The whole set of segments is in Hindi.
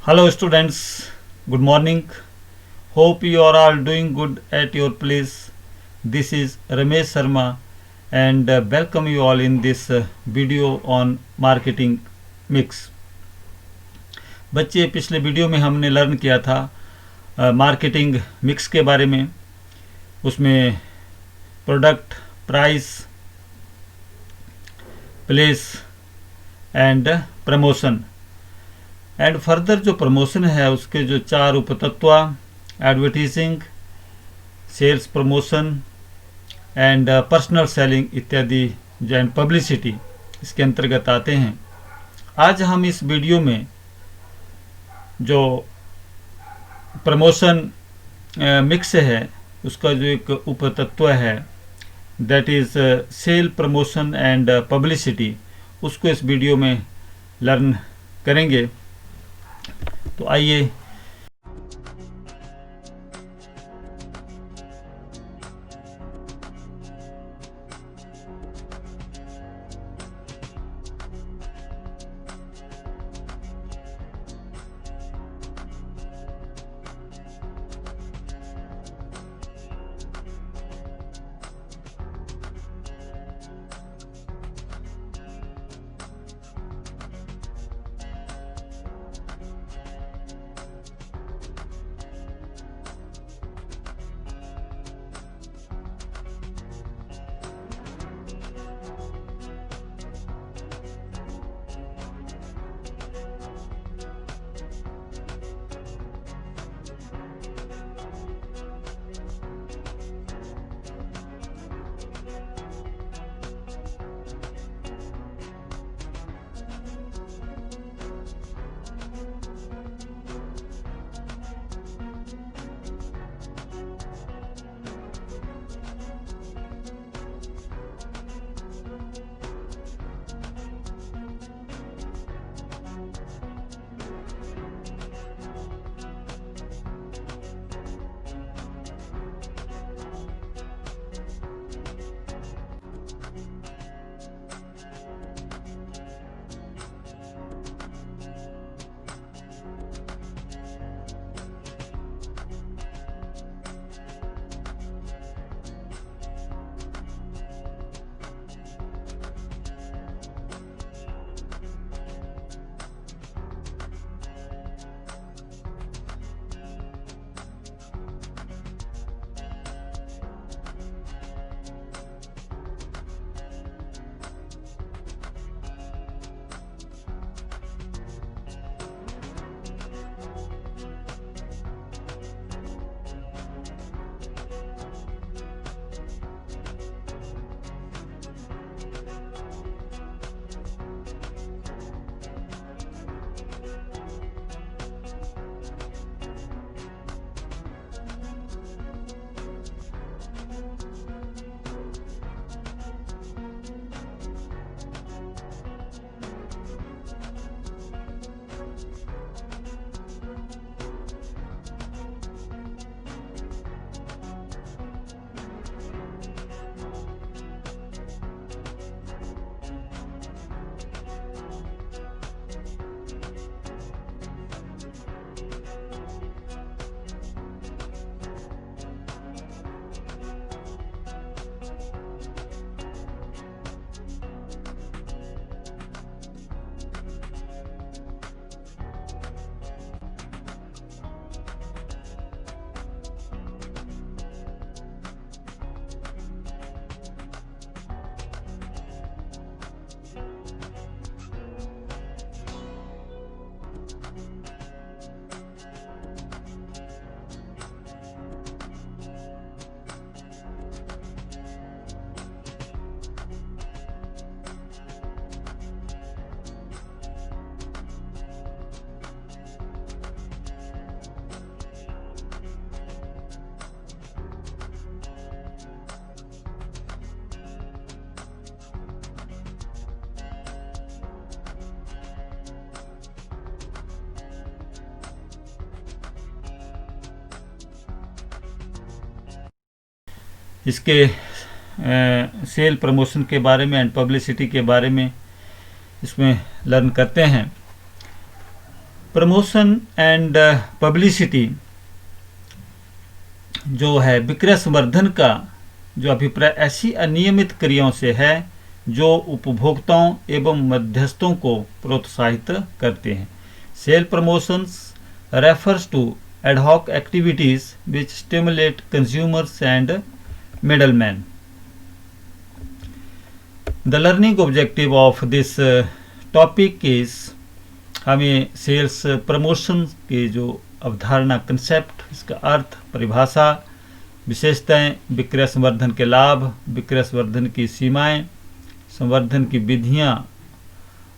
Hello students, good morning. Hope you are all doing good at your place. This is Ramesh Sharma and welcome you all in this video on marketing mix. बच्चे, पिछले वीडियो में हमने लर्न किया था मार्केटिंग मिक्स के बारे में. उसमें product, price, place and promotion and further जो प्रमोशन है उसके जो 4 उपतत्व advertising, sales promotion and personal selling इत्यादि जो एंड पब्लिसिटी इसके अंतर्गत आते हैं. आज हम इस वीडियो में जो प्रमोशन मिक्स है उसका जो एक उपतत्व है that is sale promotion and publicity, उसको इस वीडियो में लर्न करेंगे. तो आइए इसके सेल प्रमोशन के बारे में एंड पब्लिसिटी के बारे में इसमें लर्न करते हैं. प्रमोशन एंड पब्लिसिटी जो है विक्रय संवर्धन का जो अभिप्राय ऐसी अनियमित क्रियाओं से है जो उपभोक्ताओं एवं मध्यस्थों को प्रोत्साहित करते हैं। Sale promotions refers to ad hoc activities which stimulate consumers and middlemen. The learning objective of this topic is हमें सेल्स प्रमोशन की जो अवधारणा कंसेप्ट, इसका अर्थ, परिभाषा, विशेषताएं, विक्रय संवर्धन के लाभ, विक्रय संवर्धन की सीमाएं, संवर्धन की विधियां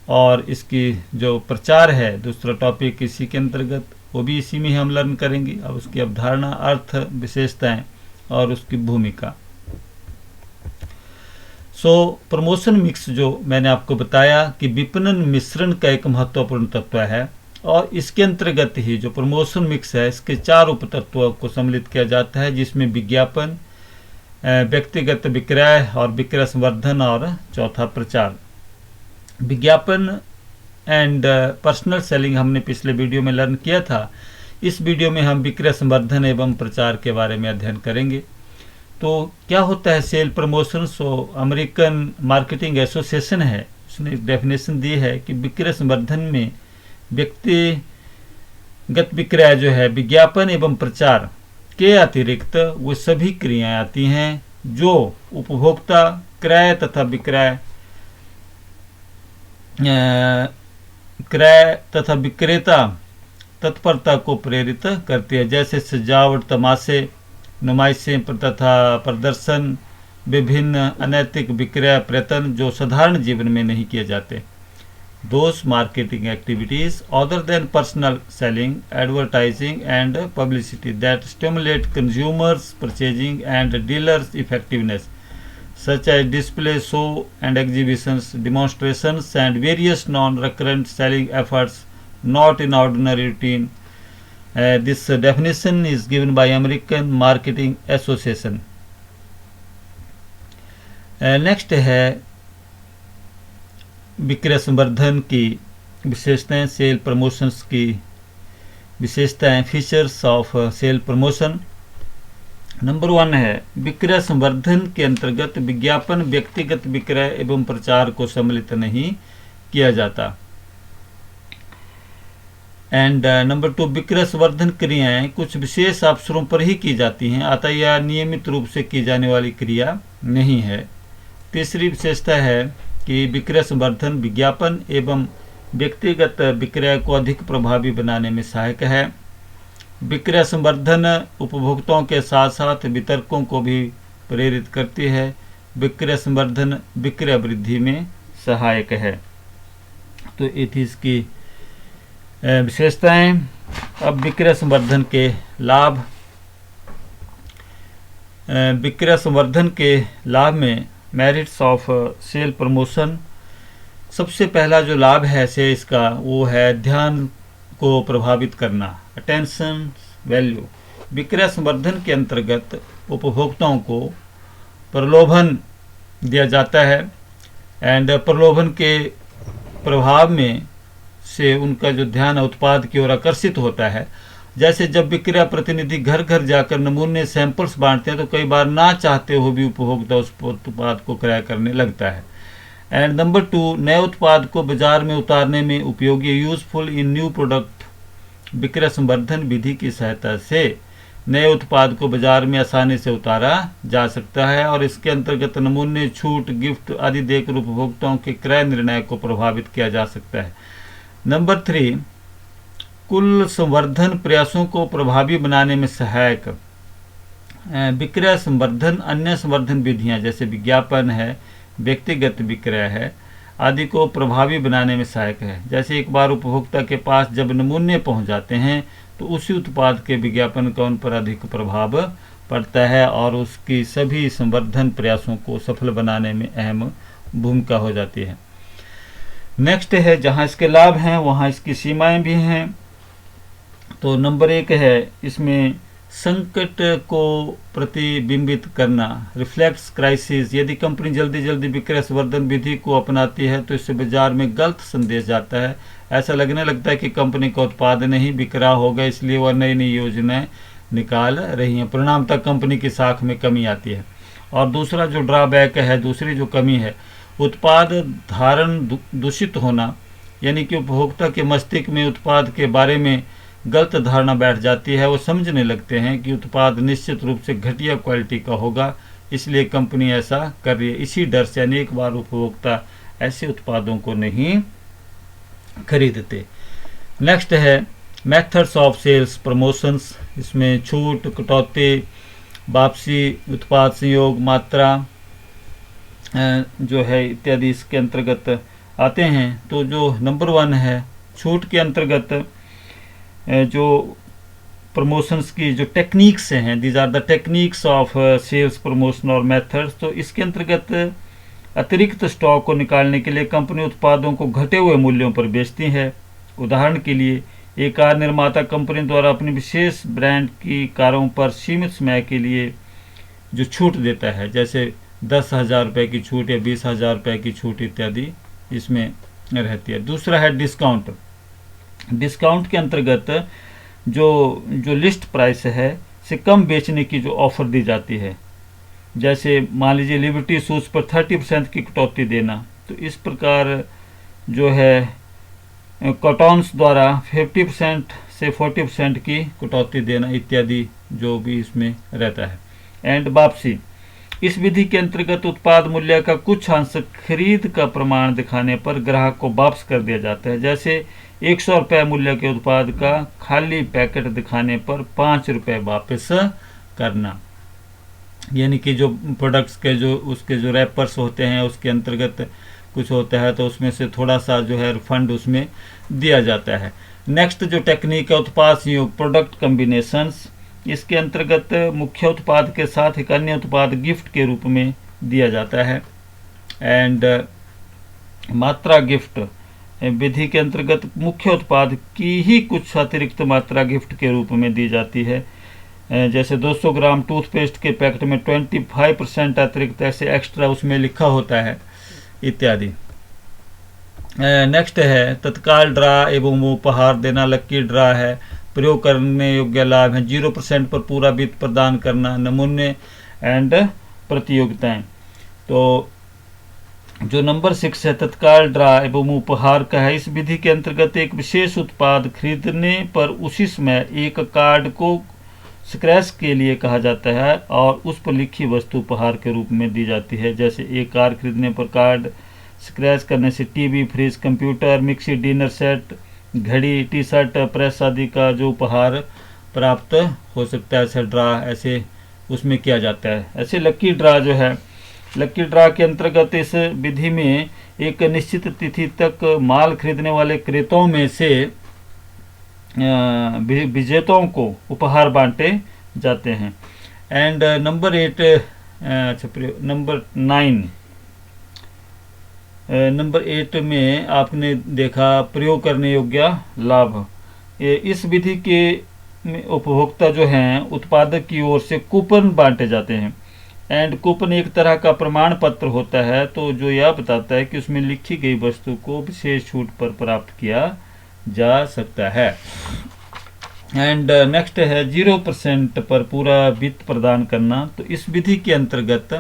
और इसकी जो प्रचार है दूसरा टॉपिक इसी के अंतर्गत, वो भी इसी में हम लर्न करेंगे। अब उसकी अवधारणा, अर्थ, विशेषताएं और उसकी भूमिका। प्रमोशन मिक्स जो मैंने आपको बताया कि विपणन मिश्रण का एक महत्वपूर्ण तत्व है और इसके अंतर्गत ही जो प्रमोशन मिक्स है इसके 4 उप तत्वों को सम्मिलित किया जाता है, जिसमें विज्ञापन, व्यक्तिगत विक्रय और विक्रय संवर्धन और चौथा प्रचार। विज्ञापन एंड पर्सनल सेलिंग हमने पिछले वीडियो में लर्न किया था। इस वीडियो में हम विक्रय संवर्धन एवं प्रचार के बारे में अध्ययन करेंगे। तो क्या होता है sale promotion? American marketing association है, उसने एक डेफिनेशन दी है कि विक्रय संवर्धन में व्यक्तिगत विक्रय जो है विज्ञापन एवं प्रचार के अतिरिक्त वो सभी क्रियाएं आती हैं जो उपभोक्ता क्रय तथा विक्रेता तत्परता को प्रेरित करती है, जैसे सजावट, तमाशे, नुमाइशें तथा प्रदर्शन, विभिन्न अनैतिक विक्रय प्रयत्न जो साधारण जीवन में नहीं किए जाते। Those marketing activities other than personal selling, advertising and publicity that stimulate consumers purchasing and dealers effectiveness, such as display, show and exhibitions, demonstrations and various non-recurrent selling efforts not in ordinary routine. This definition is given by American Marketing Association. Next है विक्रय संवर्धन की विशेषताएं, सेल प्रमोशंस की विशेषताएं, features of sale promotion. Number 1 है विक्रय संवर्धन के अंतर्गत विज्ञापन, व्यक्तिगत विक्रय एवं प्रचार को सम्मिलित नहीं किया जाता। एंड नंबर 2 विक्रय संवर्धन क्रियाएं कुछ विशेष अवसरों पर ही की जाती हैं, अतः यह नियमित रूप से की जाने वाली क्रिया नहीं है। तीसरी विशेषता है कि विक्रय संवर्धन विज्ञापन एवं व्यक्तिगत विक्रय को अधिक प्रभावी बनाने में सहायक है। विक्रय संवर्धन उपभोक्ताओं के साथ साथ वितरकों को भी प्रेरित करती है। विक्रय संवर्धन विक्रय वृद्धि में सहायक है। तो ये थी इसकी विशेषताएं। अब विक्रय संवर्धन के लाभ। विक्रय संवर्धन के लाभ में मेरिट्स ऑफ सेल प्रमोशन, सबसे पहला जो लाभ है से इसका वो है ध्यान को प्रभावित करना, अटेंशन वैल्यू। विक्रय संवर्धन के अंतर्गत उपभोक्ताओं को प्रलोभन दिया जाता है एंड प्रलोभन के प्रभाव में से उनका जो ध्यान उत्पाद की ओर आकर्षित होता है। जैसे जब विक्रय प्रतिनिधि घर घर जाकर नमूने सैंपल्स बांटते हैं तो कई बार ना चाहते हुए भी उपभोक्ता उस उत्पाद को क्रय करने लगता है। एंड नंबर 2 नए उत्पाद को बाजार में उतारने में उपयोगी, यूजफुल इन न्यू प्रोडक्ट। विक्रय संवर्धन विधि की सहायता से नए उत्पाद को बाजार में आसानी से उतारा जा सकता है और इसके अंतर्गत नमूने, छूट, गिफ्ट आदि देकर उपभोक्ताओं के क्रय निर्णय को प्रभावित किया जा सकता है। नंबर 3 कुल संवर्धन प्रयासों को प्रभावी बनाने में सहायक। विक्रय संवर्धन अन्य संवर्धन विधियां जैसे विज्ञापन है, व्यक्तिगत विक्रय है आदि को प्रभावी बनाने में सहायक है। जैसे एक बार उपभोक्ता के पास जब नमूने पहुंच जाते हैं तो उसी उत्पाद के विज्ञापन का उन पर अधिक प्रभाव पड़ता है और उसकी सभी संवर्धन प्रयासों को सफल बनाने में अहम भूमिका हो जाती है। नेक्स्ट है जहां इसके लाभ हैं वहां इसकी सीमाएं भी हैं। तो नंबर 1 है इसमें संकट को प्रतिबिंबित करना, रिफ्लेक्ट्स क्राइसिस। यदि कंपनी जल्दी जल्दी विक्रय संवर्धन विधि को अपनाती है तो इससे बाजार में गलत संदेश जाता है ऐसा लगने लगता है कि कंपनी का उत्पाद नहीं बिक रहा होगा, इसलिए वह नई नई योजनाएं निकाल रही हैं। परिणामतः कंपनी की साख में कमी आती है। और दूसरा जो ड्रॉबैक है, दूसरी जो कमी है, उत्पाद धारण दूषित होना, यानी कि उपभोक्ता के मस्तिष्क में उत्पाद के बारे में गलत धारणा बैठ जाती है। वो समझने लगते हैं कि उत्पाद निश्चित रूप से घटिया क्वालिटी का होगा, इसलिए कंपनी ऐसा कर रही है। इसी डर से अनेक बार उपभोक्ता ऐसे उत्पादों को नहीं खरीदते। नेक्स्ट है मेथड्स ऑफ सेल्स प्रमोशंस। इसमें छूट, कटौती, वापसी, उत्पाद संयोग, मात्रा जो है इत्यादि इसके अंतर्गत आते हैं। तो जो नंबर 1 है, छूट के अंतर्गत जो प्रमोशंस की जो टेक्निक्स हैं, these are the techniques of sales promotion और मेथड्स। तो इसके अंतर्गत अतिरिक्त स्टॉक को निकालने के लिए कंपनी उत्पादों को घटे हुए मूल्यों पर बेचती है। उदाहरण के लिए एक कार निर्माता कंपनी द्वारा अपनी विशेष ब्रांड की कारों पर सीमित समय के लिए जो छूट देता है, जैसे 10,000 रुपये की छूट या 20,000 रुपये की छूट इत्यादि इसमें रहती है। दूसरा है डिस्काउंट। डिस्काउंट के अंतर्गत जो लिस्ट प्राइस है से कम बेचने की जो ऑफर दी जाती है, जैसे मान लीजिए लिबर्टी शूज़ पर 30% की कटौती देना। तो इस प्रकार जो है कॉटन्स द्वारा 50% से 40% की कटौती देना इत्यादि जो भी इसमें रहता है। एंड वापसी, इस विधि के अंतर्गत उत्पाद मूल्य का कुछ अंश खरीद का प्रमाण दिखाने पर ग्राहक को वापस कर दिया जाता है। जैसे 100 रुपये मूल्य के उत्पाद का खाली पैकेट दिखाने पर 5 रुपये वापस करना, यानी कि जो प्रोडक्ट्स के जो उसके जो रैपर्स होते हैं उसके अंतर्गत कुछ होता है तो उसमें से थोड़ा सा जो है फंड उसमें दिया जाता है। नेक्स्ट जो टेक्निक है उत्पाद संयोग, प्रोडक्ट कम्बिनेशंस। इसके अंतर्गत मुख्य उत्पाद के साथ एक अन्य उत्पाद गिफ्ट के रूप में दिया जाता है। एंड मात्रा गिफ्ट विधि के अंतर्गत मुख्य उत्पाद की ही कुछ अतिरिक्त मात्रा गिफ्ट के रूप में दी जाती है। जैसे 200 ग्राम टूथपेस्ट के पैकेट में 25% अतिरिक्त ऐसे एक्स्ट्रा उसमें लिखा होता है इत्यादि। नेक्स्ट है तत्काल ड्रा एवं उपहार देना। लक्की ड्रा है, प्रयोग करने योग्य लाभ है, 0% पर पूरा वित्त प्रदान करना, नमूने एंड प्रतियोगिताएं। तो जो नंबर 6 है तत्काल ड्रा एवं उपहार का है। इस विधि के अंतर्गत एक विशेष उत्पाद खरीदने पर उसी समय एक कार्ड को स्क्रैच के लिए कहा जाता है और उस पर लिखी वस्तु उपहार के रूप में दी जाती है। जैसे एक कार खरीदने पर कार्ड स्क्रैच करने से TV, fridge, computer, mixie, dinner set, घड़ी, टी शर्ट, प्रेस आदि का जो उपहार प्राप्त हो सकता है। ऐसे ड्रा ऐसे उसमें किया जाता है। ऐसे लक्की ड्रा जो है, लक्की ड्रा के अंतर्गत इस विधि में एक निश्चित तिथि तक माल खरीदने वाले क्रेताओं में से विजेताओं को उपहार बांटे जाते हैं। एंड नंबर 8 नंबर 9 नंबर 8 में आपने देखा प्रयोग करने योग्य लाभ। इस विधि के उपभोक्ता जो हैं उत्पादक की ओर से कूपन बांटे जाते हैं। एंड कूपन एक तरह का प्रमाण पत्र होता है तो जो यह बताता है कि उसमें लिखी गई वस्तु को विशेष छूट पर प्राप्त किया जा सकता है। एंड नेक्स्ट है 0% पर पूरा वित्त प्रदान करना। तो इस विधि के अंतर्गत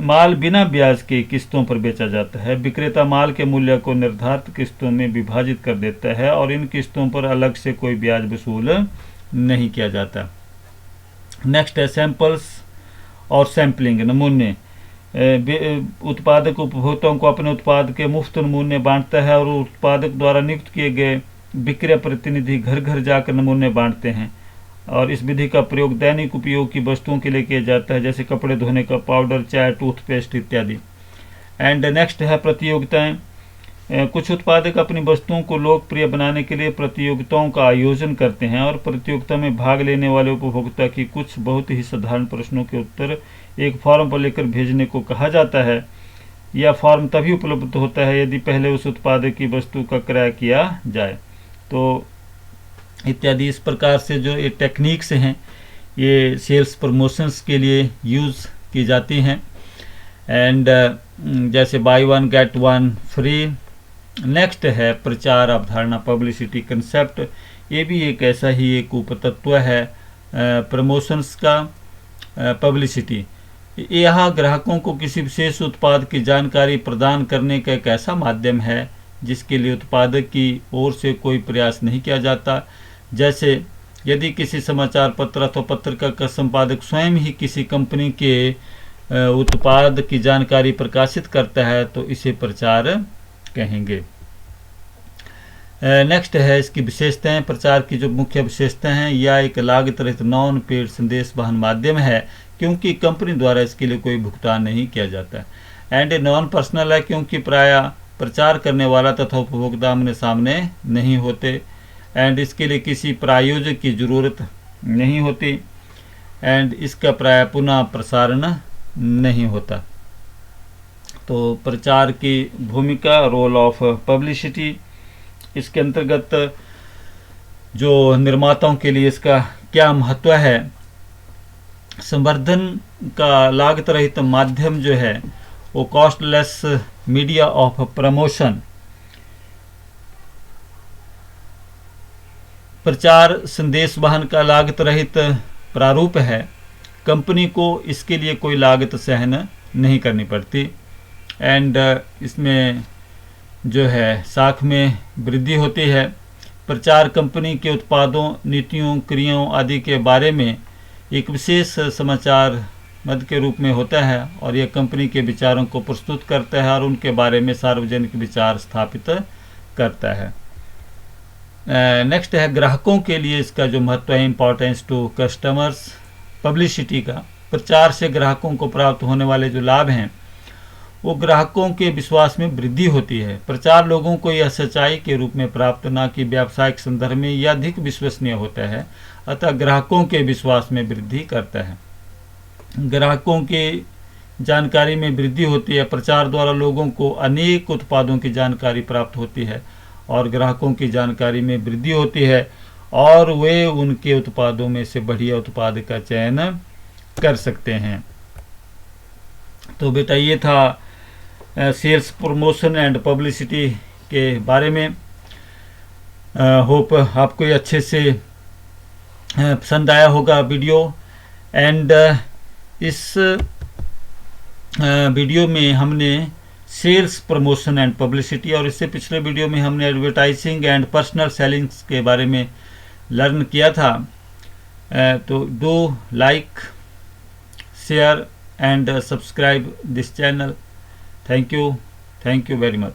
माल बिना ब्याज के किस्तों पर बेचा जाता है। विक्रेता माल के मूल्य को निर्धारित किस्तों में विभाजित कर देता है और इन किस्तों पर अलग से कोई ब्याज वसूल नहीं किया जाता। नेक्स्ट है सैंपल्स और सैम्पलिंग, नमूने। उत्पादक उपभोक्ताओं को अपने उत्पाद के मुफ्त नमूने बांटता है और उत्पादक द्वारा नियुक्त किए गए विक्रय प्रतिनिधि घर घर जाकर नमूने बांटते हैं। और इस विधि का प्रयोग दैनिक उपयोग की वस्तुओं के लिए किया जाता है, जैसे कपड़े धोने का पाउडर, चाय, टूथपेस्ट इत्यादि। एंड नेक्स्ट है प्रतियोगिताएं। कुछ उत्पादक अपनी वस्तुओं को लोकप्रिय बनाने के लिए प्रतियोगिताओं का आयोजन करते हैं और प्रतियोगिता में भाग लेने वाले उपभोक्ता की कुछ बहुत ही साधारण प्रश्नों के उत्तर एक फॉर्म पर लेकर भेजने को कहा जाता है। यह फॉर्म तभी उपलब्ध होता है यदि पहले उस उत्पादक की वस्तु का क्रय किया जाए। तो इत्यादि इस प्रकार से जो ये टेक्निक्स हैं ये सेल्स प्रमोशंस के लिए यूज़ की जाती हैं। एंड जैसे बाय 1 गेट 1 फ्री, नेक्स्ट है प्रचार अवधारणा, पब्लिसिटी कंसेप्ट। ये भी एक ऐसा ही एक उपतत्व है प्रमोशंस का, पब्लिसिटी। यह ग्राहकों को किसी विशेष उत्पाद की जानकारी प्रदान करने का एक ऐसा माध्यम है जिसके लिए उत्पादक की ओर से कोई प्रयास नहीं किया जाता। जैसे यदि किसी समाचार पत्र अथवा पत्रिका का संपादक स्वयं ही किसी कंपनी के उत्पाद की जानकारी प्रकाशित करता है तो इसे प्रचार कहेंगे। नेक्स्ट है इसकी विशेषताएं। प्रचार की जो मुख्य विशेषताएं हैं, यह एक लागत रहित नॉन पेड संदेश वहन माध्यम है क्योंकि कंपनी द्वारा इसके लिए कोई भुगतान नहीं किया जाता है। एंड नॉन पर्सनल है क्योंकि प्राय प्रचार करने वाला तथा उपभोक्ता आमने सामने नहीं होते। एंड इसके लिए किसी प्रायोजक की ज़रूरत नहीं होती। एंड इसका प्राय पुनः प्रसारण नहीं होता। तो प्रचार की भूमिका, रोल ऑफ पब्लिसिटी, इसके अंतर्गत जो निर्माताओं के लिए इसका क्या महत्व है। संवर्धन का लागत रहित माध्यम जो है वो कॉस्टलेस मीडिया ऑफ प्रमोशन। प्रचार संदेश वाहन का लागत रहित प्रारूप है। कंपनी को इसके लिए कोई लागत सहन नहीं करनी पड़ती। एंड इसमें जो है साख में वृद्धि होती है। प्रचार कंपनी के उत्पादों, नीतियों, क्रियाओं आदि के बारे में एक विशेष समाचार मद के रूप में होता है और यह कंपनी के विचारों को प्रस्तुत करता है और उनके बारे में सार्वजनिक विचार स्थापित करता है। नेक्स्ट है ग्राहकों के लिए इसका जो महत्व है, इम्पोर्टेंस टू कस्टमर्स। पब्लिसिटी का प्रचार से ग्राहकों को प्राप्त होने वाले जो लाभ हैं वो ग्राहकों के विश्वास में वृद्धि होती है। प्रचार लोगों को यह सच्चाई के रूप में प्राप्त न कि व्यावसायिक संदर्भ में यह अधिक विश्वसनीय होता है, अतः ग्राहकों के विश्वास में वृद्धि करता है। ग्राहकों की जानकारी में वृद्धि होती है। प्रचार द्वारा लोगों को अनेक उत्पादों की जानकारी प्राप्त होती है और ग्राहकों की जानकारी में वृद्धि होती है और वे उनके उत्पादों में से बढ़िया उत्पाद का चयन कर सकते हैं। तो बेटा ये था सेल्स प्रमोशन एंड पब्लिसिटी के बारे में। होप आपको ये अच्छे से पसंद आया होगा वीडियो। एंड इस वीडियो में हमने सेल्स प्रमोशन एंड पब्लिसिटी और इससे पिछले वीडियो में हमने एडवर्टाइजिंग एंड पर्सनल सेलिंग्स के बारे में लर्न किया था। तो do like, share and subscribe this channel. Thank you very much.